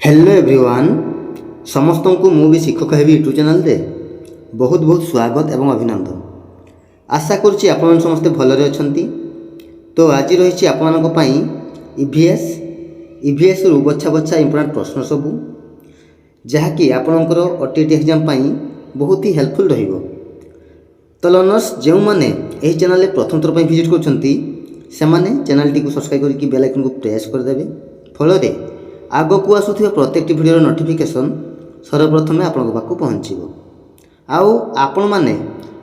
Hello everyone समस्त को मुझे शिक्षक हेबी यूट्यूब चैनल रे बहुत बहुत स्वागत एवं अभिनंदन। आशा करुच्ची आपण समस्ते भलरे अछंती। तो आज रही आपण ईवीएस रु बछा बछा इंपोर्टेंट प्रश्न सबू जहाँकि आपणकर ओटीटी एग्जाम बहुत ही हेल्पफुल रहिबो। तो लर्नर्स जो मैंने यही चैनल प्रथम थर विजिट कर चैनल टी सब्सक्राइब करके बेल आइकन को प्रेस करदे फल आग को आसुवा प्रत्येक भिडियो नोटिफिकेशन सर्वप्रथमे आपण पाक पहुँचो। आपण मैंने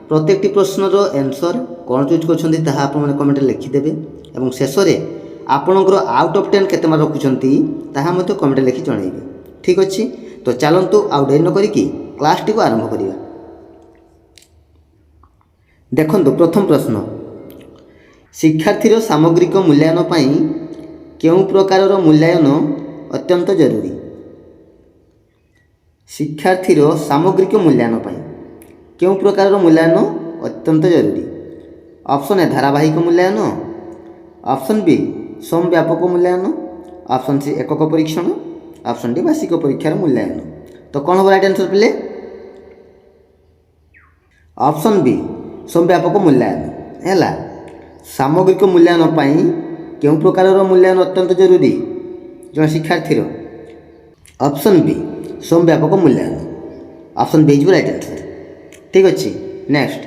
प्रत्येक प्रश्नर आंसर कौन चूज कर कमेंट लिखिदेवे और शेष में आपणकर आउट ऑफ 10 केते मार्क रखुंट कमेंट लिखि जनइबे। ठीक अच्छे, तो चलतु आउ डेरी न करिकी क्लास टी को आरंभ करिया। देखंतु प्रथम प्रश्न, शिक्षार्थीर सामग्रिक मूल्यांकन पई केउं प्रकारर मूल्यांकन अत्यंत जरूरी। शिक्षार्थीर सामग्रिक मूल्यांकन पई केउं प्रकारर मूल्यांकन अत्यंत जरूरी। ऑप्शन ए धारावाहिक मूल्यांकन, ऑप्शन बी समव्यापक मूल्यांकन, ऑप्शन सी एकक परीक्षण, ऑप्शन डी वार्षिक परीक्षार मूल्यांकन। तो कौन हम राइट आंसर पिले? ऑप्शन बी समव्यापक मूल्यांकन हैला। सामग्रिक मूल्यांकन पई केउं प्रकारर मूल्यांकन अत्यंत जरूरी जो शिक्षार्थीर? ऑप्शन बी समव्यापक मूल्यांकन। Option B is right answer. ठीक अच्छे, नेक्स्ट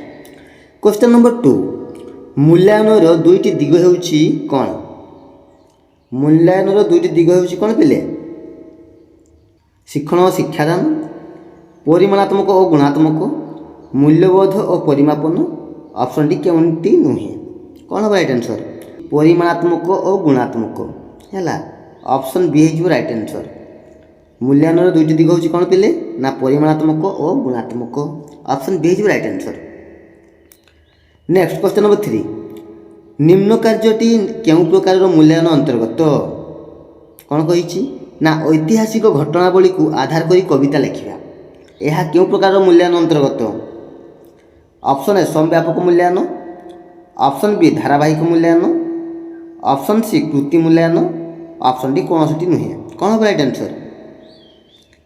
क्वेश्चन नंबर 2, मूल्यांकन दुईटी दिग हेउछि कौन? मूल्यांकन दुईटी दिग हेउछि कौन पिले? शिक्षण और शिक्षादान, परिमाणात्मक और गुणात्मक, मूल्यबोध और परिमापन। ऑप्शन डी केउंटी नुहे। कौन हम राइट आंसर? परिमाणात्मक और गुणात्मक हैला। Option B is right answer. मूल्यांकन दुईटी दिग होछि कौन पिले ना परिमाणात्मक और गुणात्मक। Option B is right answer. Next question number 3, निम्न कार्यटी केउं प्रकार मूल्यांकन अंतर्गत? कौन कहिछि ना ऐतिहासिक घटनावली को आधार करी कविता लिखिबा। यह केउं प्रकार मूल्यांकन अंतर्गत? ऑप्शन ए समव्यापक मूल्यांकन, ऑप्शन बी धारावाहिक मूल्यांकन, ऑप्शन सी कृति मूल्यांकन, ऑप्शन डी कौन नुहे। कौन हम राइट आंसर?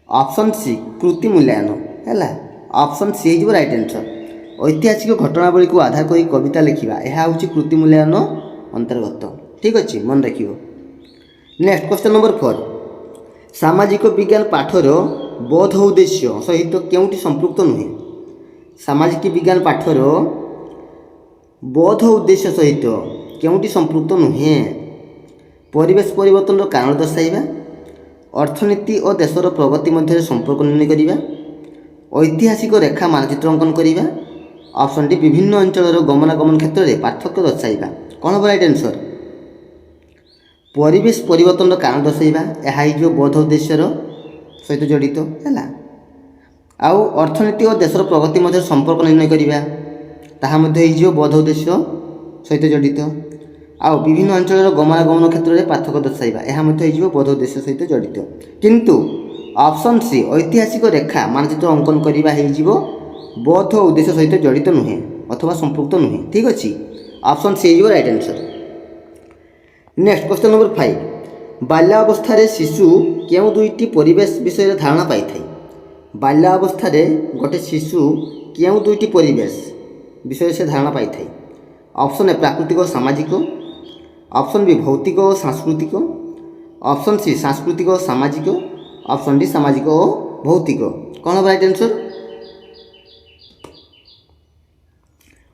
ऑप्शन सी कृति मूल्यांकन हैला। Option C is right answer. ऐतिहासिक घटनावली को आधार करी कविता लिखिबा यह हूँ कृति मूल्यांकन अंतर्गत। ठीक अच्छे, मन रखियो। नेक्स्ट क्वेश्चन नंबर 4, सामाजिक विज्ञान पाठर बोध उद्देश्य सहित केउंटी संपृक्त नुहे। सामाजिक विज्ञान पाठर बोध उद्देश्य सहित केउंटी संपृक्त नुहे? परिवेश परिवर्तन कारण दर्शाइबा, अर्थनीति और देशर प्रगति मध्य संपर्क निर्णय करिबा, ऐतिहासिक रेखा मानचित्र अंकन करिबा, ऑप्शन डी विभिन्न अंचल गमनागमन क्षेत्र में पार्थक्य दर्शाइबा। कौन हम राइट आंसर? परिवेश परिवर्तन कारण दर्शाइबा यह बोध उद्देश्य सहित जड़ित है। आउ अर्थनीति और देशर प्रगति मध्य संपर्क निर्णय करिबा ताहा मध्य बोध उद्देश्य सहित जड़ित। आउ विभिन्न अंचल गमनागमन क्षेत्र में पार्थक्य दर्शाइबा यह मध्य बोध उद्देश्य सहित जड़ित। किंतु ऑप्शन सी ऐतिहासिक रेखा मानचित्र अंकन करिबा हेइजिवो बोध उद्देश्य सहित जड़ित नुहे अथवा संपृक्त नुहे। ठीक अच्छे, option C is right answer. Next question number 5, बाल्यावस्था शिशु केउं दुईटी परिवेश विषय धारणा पाई थाए? बाल्यावस्था गोटे शिशु केउं दुईटी परिवेश विषय से धारणा पाई थाए? ऑप्शन ए प्राकृतिक और सामाजिक, ऑप्शन बी भौतिक और सांस्कृतिक, ऑप्शन सी सांस्कृतिक और सामाजिक, ऑप्शन डी सामाजिक और भौतिक। कौन हम राइट आंसर?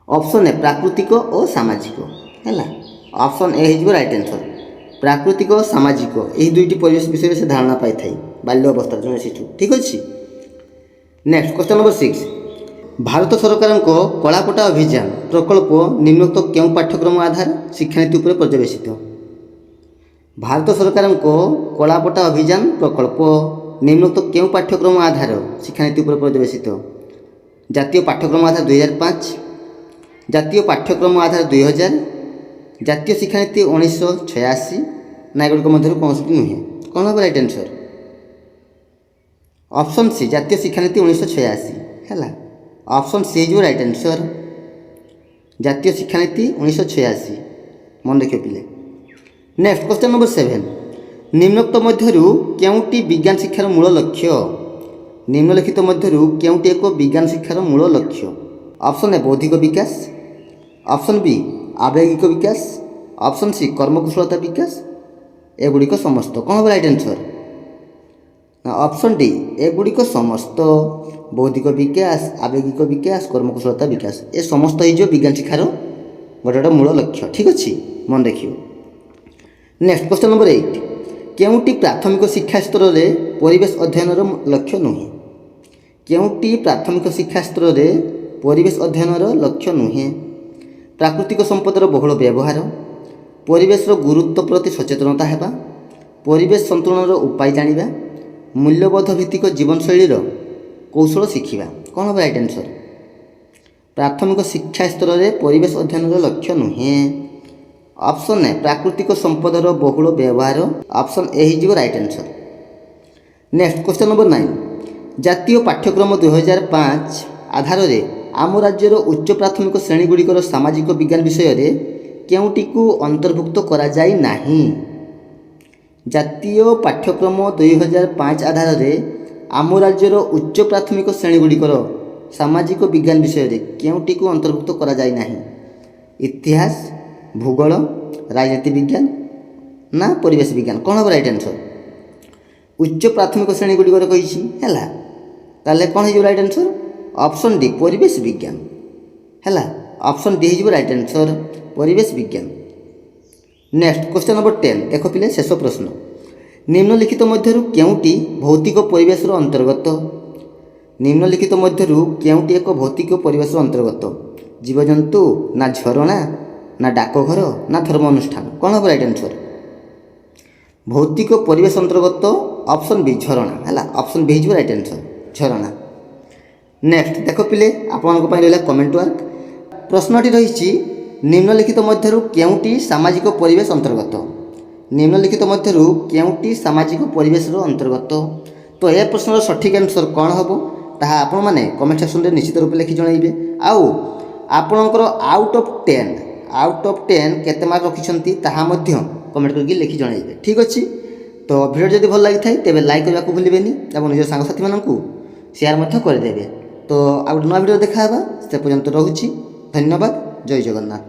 ऑप्शन ए प्राकृतिक और सामाजिक हैला। Option A is right answer. प्राकृतिक और सामाजिक यही दुईटी परिवेश विषय से धारणा पाई थाए बाल्य अवस्था जो शिशु। ठीक अच्छे, नेक्स्ट क्वेश्चन नंबर 6, भारत सरकार कलापटा अभियान प्रकल्प निम्नोक्त केउं पाठ्यक्रम आधार शिक्षानीति उपर पर्यवेसित? भारत सरकार कलापटा अभियान प्रकल्प निम्नोक्त केउं पाठ्यक्रम आधार शिक्षानीति उपर पर्यवेसित? जातीय पाठ्यक्रम आधार 2005, जातीय पाठ्यक्रम आधार 2000, जातीय शिक्षानीति 1986 ना एगुड़िक मध्य कौन नुहे। कौन हम राइट आंसर? ऑप्शन सी जातीय शिक्षानीति 1986 है। Option C is right answer. जातीय शिक्षानीति 1986 मन रखियो पिले। नेक्स्ट क्वेश्चन नंबर 7, ନିମ୍ନୋକ୍ତ ମଧ୍ୟରୁ କେଉଁଟି ବିଜ୍ଞାନ ଶିକ୍ଷାର ମୂଳ ଲକ୍ଷ୍ୟ? ନିମ୍ନଲିଖିତ ମଧ୍ୟରୁ କେଉଁଟି ଏକ ବିଜ୍ଞାନ ଶିକ୍ଷାର ମୂଳ ଲକ୍ଷ୍ୟ? ଅପସନ୍ ଏ ବୌଦ୍ଧିକ ବିକାଶ, ଅପସନ୍ ବି ଆବେଗିକ ବିକାଶ, ଅପସନ୍ ସି କର୍ମକୁଶଳତା ବିକାଶ, ଏଗୁଡ଼ିକ ସମସ୍ତ। କ'ଣ ହେବ ରାଇଟ୍ ଆନ୍ସର୍? ନା ଅପସନ୍ ଡି ଏଗୁଡ଼ିକ ସମସ୍ତ। ବୌଦ୍ଧିକ ବିକାଶ, ଆବେଗିକ ବିକାଶ, କର୍ମକୁଶଳତା ବିକାଶ ଏ ସମସ୍ତ ହେଇଯିବ ବିଜ୍ଞାନ ଶିକ୍ଷାର ଗୋଟେ ଗୋଟେ ମୂଳ ଲକ୍ଷ୍ୟ। ଠିକ୍ ଅଛି, ମନେ ରଖିବ। ନେକ୍ସଟ କ୍ୱେଶ୍ଚନ୍ ନମ୍ବର 8, କେଉଁଟି ପ୍ରାଥମିକ ଶିକ୍ଷା ସ୍ତରରେ ପରିବେଶ ଅଧ୍ୟୟନର ଲକ୍ଷ୍ୟ ନୁହେଁ? କେଉଁଟି ପ୍ରାଥମିକ ଶିକ୍ଷା ସ୍ତରରେ ପରିବେଶ ଅଧ୍ୟୟନର ଲକ୍ଷ୍ୟ ନୁହେଁ? ପ୍ରାକୃତିକ ସମ୍ପଦର ବହୁଳ ବ୍ୟବହାର, ପରିବେଶର ଗୁରୁତ୍ୱ ପ୍ରତି ସଚେତନତା ହେବା, ପରିବେଶ ସନ୍ତୁଳନର ଉପାୟ ଜାଣିବା, ମୂଲ୍ୟବୋଧ ଭିତ୍ତିକ ଜୀବନଶୈଳୀର କୌଶଳ ଶିଖିବା। କ'ଣ ହେବ ରାଇଟ୍ ଆନ୍ସର୍? ପ୍ରାଥମିକ ଶିକ୍ଷା ସ୍ତରରେ ପରିବେଶ ଅଧ୍ୟୟନର ଲକ୍ଷ୍ୟ ନୁହେଁ। ଅପସନ୍ ଏ ପ୍ରାକୃତିକ ସମ୍ପଦର ବହୁଳ ବ୍ୟବହାର, ଅପସନ୍ ଏ ହେଇଯିବ right answer. Next question number 9, ଜାତୀୟ ପାଠ୍ୟକ୍ରମ 2005 ଆଧାରରେ ଆମ ରାଜ୍ୟର ଉଚ୍ଚ ପ୍ରାଥମିକ ଶ୍ରେଣୀଗୁଡ଼ିକର ସାମାଜିକ ବିଜ୍ଞାନ ବିଷୟରେ କେଉଁଟିକୁ ଅନ୍ତର୍ଭୁକ୍ତ କରାଯାଇ ନାହିଁ? ଜାତୀୟ ପାଠ୍ୟକ୍ରମ 2005 ଆଧାରରେ ଆମ ରାଜ୍ୟର ଉଚ୍ଚ ପ୍ରାଥମିକ ଶ୍ରେଣୀଗୁଡ଼ିକର ସାମାଜିକ ବିଜ୍ଞାନ ବିଷୟରେ କେଉଁଟିକୁ ଅନ୍ତର୍ଭୁକ୍ତ କରାଯାଇ ନାହିଁ? ଇତିହାସ, ଭୂଗୋଳ, ରାଜନୀତି ବିଜ୍ଞାନ ନା ପରିବେଶ ବିଜ୍ଞାନ? କ'ଣ ହେବ ରାଇଟ୍ ଆନ୍ସର୍? ଉଚ୍ଚ ପ୍ରାଥମିକ ଶ୍ରେଣୀଗୁଡ଼ିକର କହିଛି ହେଲା, ତାହେଲେ କ'ଣ ହେଇଯିବ ରାଇଟ୍ ଆନ୍ସର୍? ଅପସନ୍ ଡି ପରିବେଶ ବିଜ୍ଞାନ ହେଲା। ଅପସନ୍ ଡି ହେଇଯିବ ରାଇଟ୍ ଆନ୍ସର୍, ପରିବେଶ ବିଜ୍ଞାନ। ନେକ୍ସଟ କ୍ୱେଶ୍ଚନ୍ ନମ୍ବର 10, ଦେଖ ପିଲେ ଶେଷ ପ୍ରଶ୍ନ। ନିମ୍ନଲିଖିତ ମଧ୍ୟରୁ କେଉଁଟି ଭୌତିକ ପରିବେଶର ଅନ୍ତର୍ଗତ? ନିମ୍ନଲିଖିତ ମଧ୍ୟରୁ କେଉଁଟି ଏକ ଭୌତିକ ପରିବେଶର ଅନ୍ତର୍ଗତ? ଜୀବଜନ୍ତୁ ନା ଝରଣା ନା ଡାକଘର ନା ଧର୍ମ ଅନୁଷ୍ଠାନ? କ'ଣ ହେବ ରାଇଟ୍ ଆନ୍ସର୍? ଭୌତିକ ପରିବେଶ ଅନ୍ତର୍ଗତ ଅପସନ୍ ବି ଝରଣା ହେଲା। ଅପସନ୍ ବି ହେଇଯିବ ରାଇଟ୍ ଆନ୍ସର୍, ଝରଣା। ନେକ୍ସଟ ଦେଖ ପିଲେ ଆପଣଙ୍କ ପାଇଁ ରହିଲା କମେଣ୍ଟ ୱାର୍କ। ପ୍ରଶ୍ନଟି ରହିଛି ନିମ୍ନଲିଖିତ ମଧ୍ୟରୁ କେଉଁଟି ସାମାଜିକ ପରିବେଶ ଅନ୍ତର୍ଗତ? ନିମ୍ନଲିଖିତ ମଧ୍ୟରୁ କେଉଁଟି ସାମାଜିକ ପରିବେଶର ଅନ୍ତର୍ଗତ? ତ ଏ ପ୍ରଶ୍ନର ସଠିକ୍ ଆନ୍ସର୍ କ'ଣ ହେବ ତାହା ଆପଣମାନେ କମେଣ୍ଟ ସେକ୍ସନରେ ନିଶ୍ଚିତ ରୂପେ ଲେଖି ଜଣାଇବେ। ଆଉ ଆପଣଙ୍କର ଆଉଟ୍ ଅଫ୍ 10 କେତେ ମାର୍କ ରଖିଛନ୍ତି ତାହା ମଧ୍ୟ କମେଣ୍ଟ କରିକି ଲେଖି ଜଣାଇବେ। ଠିକ୍ ଅଛି, ତ ଭିଡ଼ିଓ ଯଦି ଭଲ ଲାଗିଥାଏ ତେବେ ଲାଇକ୍ କରିବାକୁ ଭୁଲିବେନି ଏବଂ ନିଜ ସାଙ୍ଗସାଥିମାନଙ୍କୁ ସେୟାର ମଧ୍ୟ କରିଦେବେ। ତ ଆଉ ଗୋଟେ ନୂଆ ଭିଡ଼ିଓ ଦେଖାହେବା, ସେ ପର୍ଯ୍ୟନ୍ତ ରହୁଛି। ଧନ୍ୟବାଦ, ଜୟ ଜଗନ୍ନାଥ।